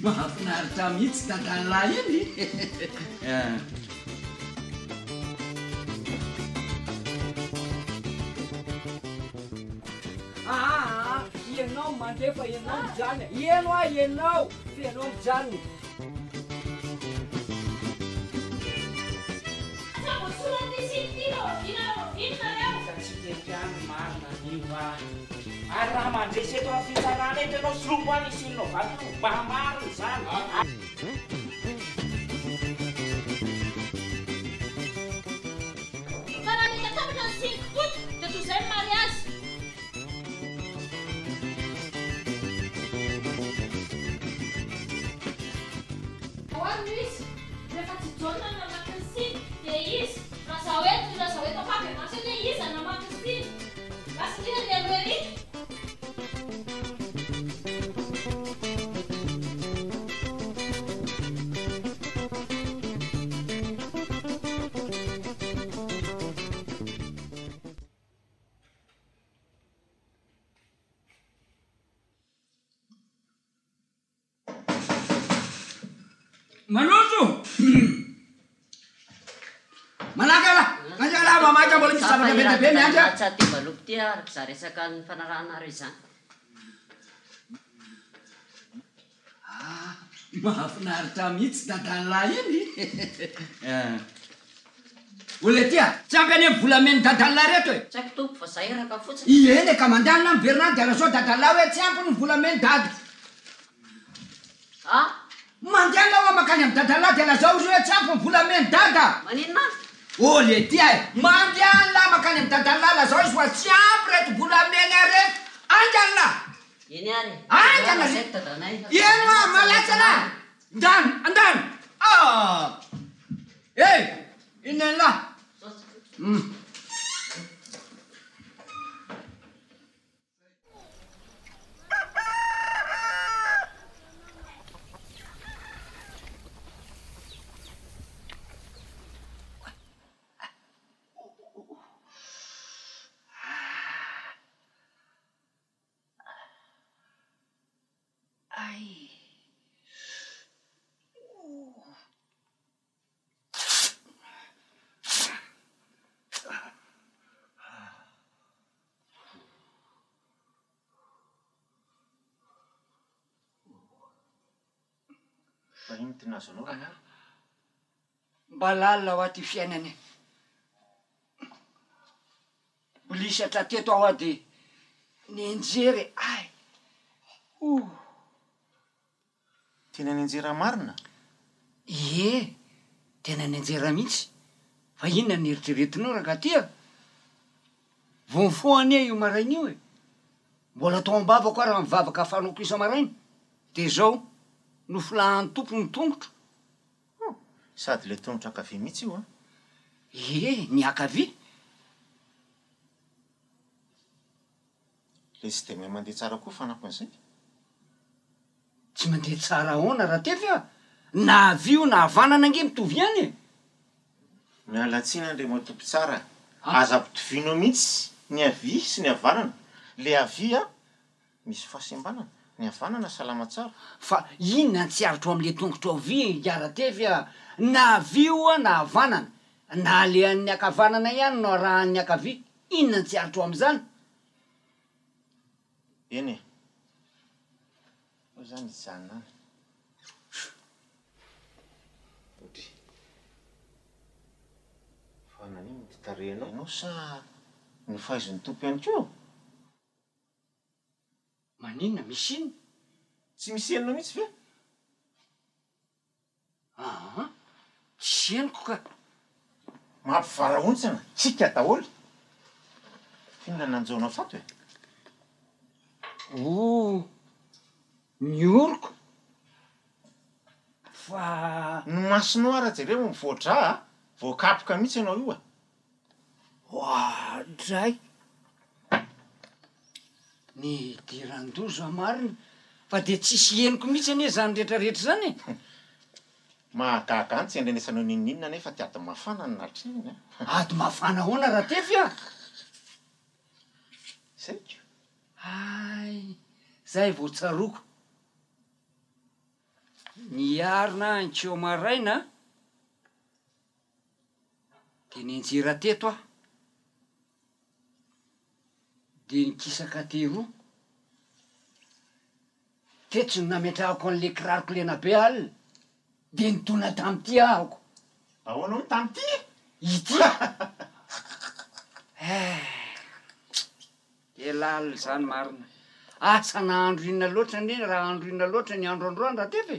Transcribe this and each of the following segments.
mahafinaritra mihitsy dadalahy iny. Ianao mandefa ianao mijany. Iano ah ianao fa ianao mijany. Ary raha mandresy eto amin'ny fitsarana eto ianao solombany isinao vato mba maro izany. Para ny tatapatra ny 5 août dia toy izay ny mariazy. Ahoana izy rehefa tsy jaona no namaky ny 5 dia izy raha zaho eto mpampianatra dia izy namaky ny 5 lasitria ny aloha ery. Manoso! Malaka mamaky mbola misy zavatra be miandry a. Tsy aty baloko ty araka za resaka ny fanarahanareo izany. Mahafinaritra mihitsy dadalahy iny. Ole tia, tsy ampy any amin'ny volameny dadalahy reto e. Tsy haiko tompo fa za iraka fotsiny. Ieny ka mandalina amin'ny Bernard dia raha dadalahy hoe tsy ampy ny volameny dady. Mandeha ao makany amin'ny dadalahy dia lazao izy hoe tsy ampy ny volameny dada. Maninona? Ole tia e, mandeha la makany amin'ny dadalahy lazao izy hoe tsy ampy reto volameny reto. Angany la. Eny ary. Angany zay dadanay. Eno a malatsa la. Andany. Ina la. Ino ty nazonao ana? Mba lalina ao aty fiainany. Bolisatra teto aho dia nienjery. Tena nienjera marina? Ie, tena nienjera mihitsy. Fa inona ny eritreretinao raha tia? Vonfoany io maraina io e. Mbola tao am-bavako raha mivavaka afanoko isa maraina. Dia zao nofolahan'ny tompo ny tongotro. Sady le tongotra akavia mihitsy io a? Ie, ny akavia. Le sy dia mahay mandeha tsara koa fanapan'izay. Tsy mandeha tsara ahoana raha tefy a. Na avio na havanana ange mitovy ihany e. Miala tsiny andre matompo tsara. Aza ampitovino mihitsy ny avia sy ny havanana. Le avia misy fahasembanana. Ny havanana salama tsara. Fa inona tsy aritro amin'le tongotro avia iara tefy a. Na avio na havanana. Na le an'ny akavanana ihany no arahan'ny akavia. Inona tsy aritro amin'izany? Eny e. Ao zany ijanona any. Fa nanino ty tarehinao? Ianao sa ny fahaizon'ny tompo ihany koa? Maninona misy iny? Tsy misy enina mihitsy ve? Tsy henoko ka. Mampivarahontsana, tsika daholo. Inona nanjaonao tato e? Ny oroko. Fa ny masonao ara jereo mivoadra voakapoka mihitsy ianao io e. Dray. Ny diran-doza marina. Fa dia tsisy henoko mihitsy anie zany rehetrarehetra zany e. Mahagaga any tsy andrenesanao ninninona nefa ty ady mafana ny natriny e. Ady mafana ahoana raha tefy a. Saiko. Zay vao tsaroko. ny arina antseo maraina dia ninjira teto aho dia nikisaka teroa teto ny nametrahako an'le kiraroko lena be alina dia nitona tam'ty ahako ahoana ho tam'ty ity de lalo zany marina asa nahandro inona loatra ny raha andro inona loatra ny andro androany raha tefa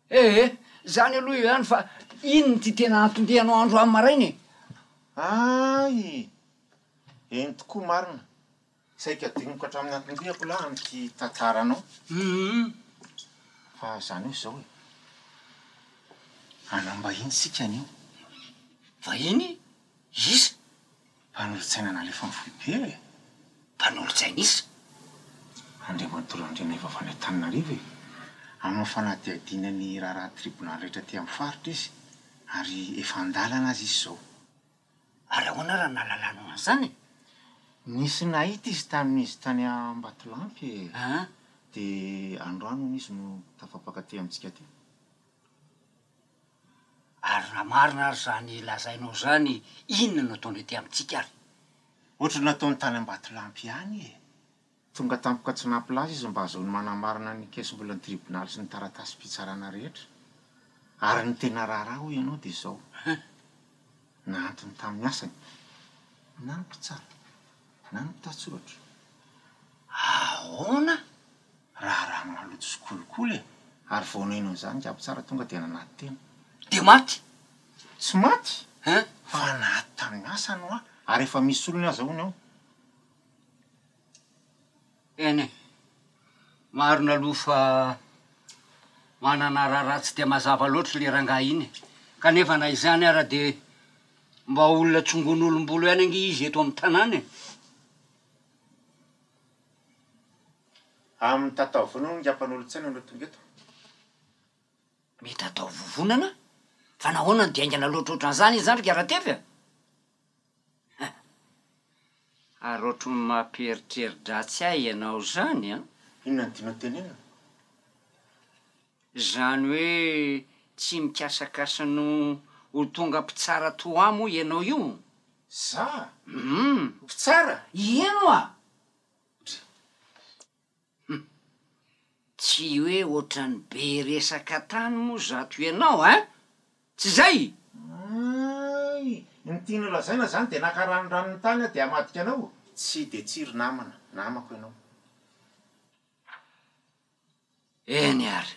zany aloha io ihany fa ino ty tena antondehanao andro amin'ny marainy ay eny tokoa marina saika diniko hatramin'ny antondiako laha nyty tantaranao fa zany hoe zao hoe anambahiny sika anio vahiny isa mpanolo-tsaina nalefa mivoibe mpanolo-tsaina isa andriamanitolo andrena efa fanentanina amin'ny fanadihadinany raharaha tribunal rehetra ty amin'ny faritra izy ary efa andalana azy izy zao ary ahoana raha nalalano an'izany nisy nahita izy tamin'izy tany Ambatolampy dia androano izy no tafapaka ty amintsika ty ary raha marina ary zany lazainao zany inona no ataony ty amintsika ary ohatra nataony tany Ambatolampy ihany tonga tampoka tsy nampilaza izy mba azaony manamarina ny kesim-bolany tribunal sy ny taratasy mpitsarana rehetra ary ny tena raharaha ho ianao dia zao naantony tamin'ny asany na ny mpitsara na ny mpitatsoratra ahoana raha maloto sy kolikoly ary vaonainao zany ka mpitsara tonga dia nanaty tena dia maty tsy maty fa naty tamin'ny asany ho ary efa misy olony azahoany ao eny marina aloha fa manana raha tsy dia mazava loatra le rangahy iny kanefa na izany ara dia mba olona tsongon'olombolo ihany ange izy eto amin'ny tanàna amin'ny tatao vonao no ngampan'olo-tsaina no tonga eto mety atao vovonana fa nahoana ny diaingana loatroatra an'izany izy zany raha tefy ary ohatry ny mampieritreri-dratsy ahy ianao zany inona ny tianao tenenina zany hoe tsy mikasakasano olo tonga mpitsara toamo ianao io za mpitsara ieno tsy hoe ohatrany be resaka tany moa zato ianao tsy zay ay ny tiana lazaina zany dia nakaranonranony tany dia amadika anao tsy dia tsiry namako ianao eny ary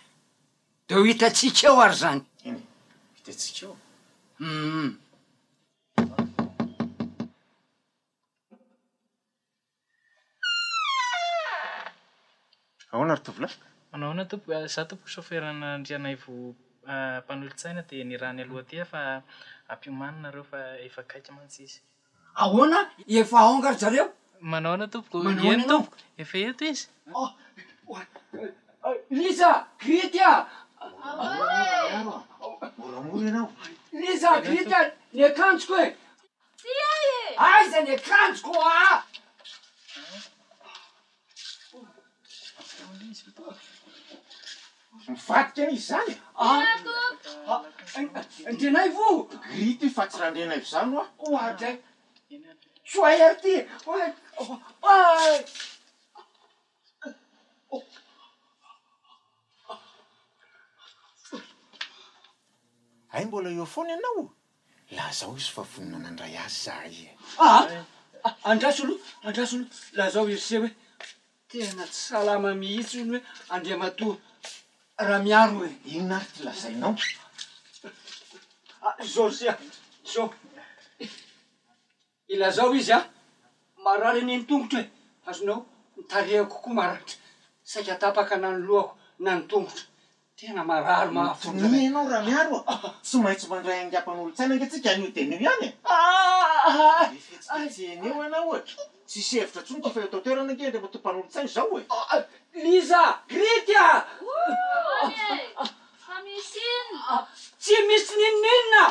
de ho hitatsika eo ary zany eny hitatsika eo ahoana ry tovolahy manahoana tompo za tompo soferana andrianay vo mpanolo-tsaina dia ny raha ny aloha ty fa ampiomanina fa efa kaiky mantsy izy ahoana efa aongary zareo manahoana tompoko eny tompoko efa eto izy Lisa Gritya moramora ianao Lisa Gritya ny akanjoko e aiza ny akanjoko mivadika izy zany ndrenay vo grity fa tsy randrenay zany oadray soahery ty ay mbola eo foana ianao lazao izy fa vonina nandray azy zahay andraso aloha lazao izy se hoe tena tsy salama mihitsy ony hoe andriamatoa raha miaro hoe inona ary ty lazainao zao zao ilazao izy marary niny tongotra hoe azonao nitarehako koa maratra saika tapaka na ny lohako na ny tongotra tena marary mahafony ianao raha miaro tsy maintsy mandray angampan'olo-tsaina angatsika anio dia anio ihany fetsitseny eo ianao tsy sevitra tsony ty fa atao toerana nge ndre matompan'olo-tsaina zao hoe Lisa Gritya tsy misy ninninna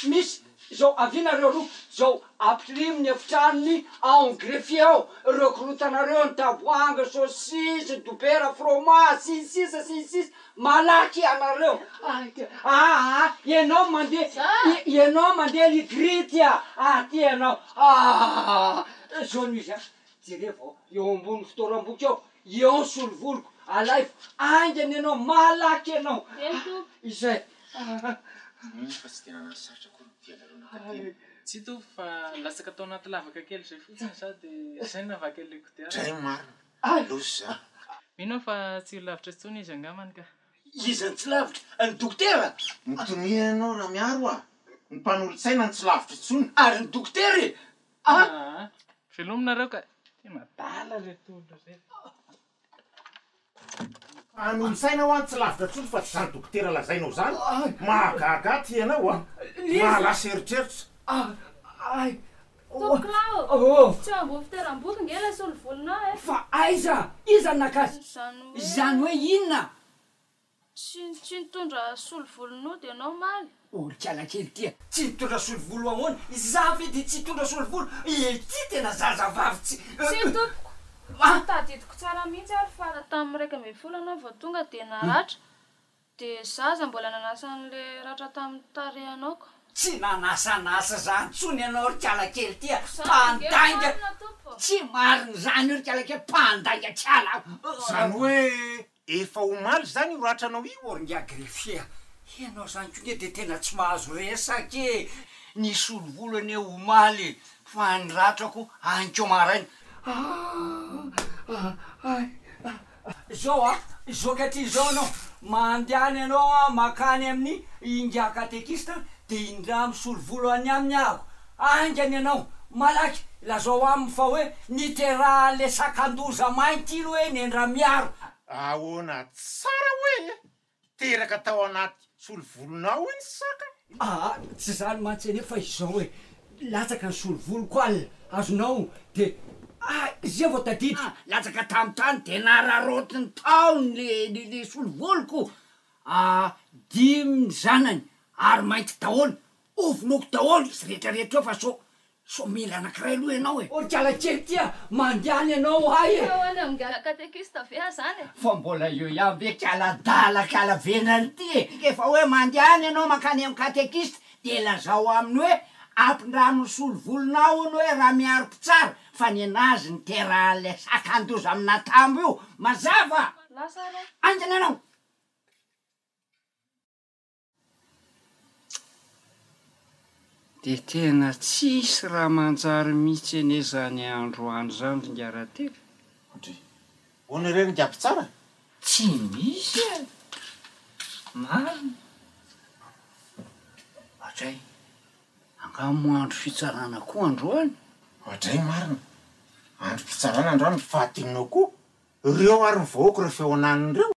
misy zao avianareo aloha zao ampirimo ny efitranony en greffier ao rekrotanareo ny tavoanga saosisy dobera fromage sisisy malaky anareo ianao mandeha ligrity ty ianao zao no izy jerevao eo ambony fitoram-boky ao eo solovoloko alaivo angany ianao malaky ianao izay fa tsy tena nasarotra koa dialareo nakateny tsy to fa lasaka atao anaty lavaka kely zay fotsiny sady zay navaky le kodiara dray marina lozy za mino fa tsy lavitra tsony izy angamany ka izany tsy lavitra ny dokotera nytonianao raha miaro ny mpanolotsaina ny tsy lavitra tsony ary ny dokotery velominareo ka ty madala retolo zay mpanolotsaina ho any tsy lavitra tsony fa tsy zany dokotera lazainao zany mahagaga ty ianao mahalasa eritreritra Toklao tsy ambo fitoeram-boky ngela solovolonao fa aiza iza nakasy zany hoe inona tsy nitondra solovolonao de anao maly olo-kiala kely tia tsy nitondra solovolo ahoana za vedy tsy hitondra solovolo ty tena zazavavy tsy tompoko tadidiko tsara mihitsy ary fa tamin'ny raika amby folo anao vao tonga de naratra de zaza mbola nanasa an'le ratra tamin'ny tarehanao ka tsy nanasanasa zany tsony ianao ry-kiala kely tia mpandainga tsy mariny zany io ry-kiala kely mpandainga kiala zany hoe efa omaly zany io ratranao io oringa greffier ianao zany ko nge de tena tsy mahazo resake ny solovolony e omaly fa ny ratrako anko maraina zao zao katry zao anao mandehany ianao makany amin'ny inga katekista de indra misolovolo any aminy aho angany ianao malaky lazao aminy fa hoe nitera le sakandoza mainty ilo hoe nendra miaro ahoana tsara hoe teraka tao anaty solovolonao iny saka tsy zany mantsy fa izao hoe latsaka ny solovolo koa azonao de zay vao tadity latsaka tamy tany de nararotiny taony le solovoloko 5 zanany ary mainty daholo ovinoko daholo izy rehetrarehetra eo fa so mila anakiray aloha ianao olo-kiala kely tia mandehany ianao ay any amigala katekista vea zany fa mbola eo ihany ve kialadala venany ty efa hoe mandehany ianao makany amy katekista de lazao aminy hoe ampindrano solovolonao iny hoe raha miaro pitsara fa ny anazy ny terahan'le sakandoza amina tambo io mazava angany ianao de tena tsisy raha manjary mihitsy ene zany androany zany ringarately hoana reny diaby tsara tsy misy marina atray angamoandro fitsarana koa androany ohatray marina andro fitsarana androany fahateninao koa reo ary mivahoaka refa eo ananindreo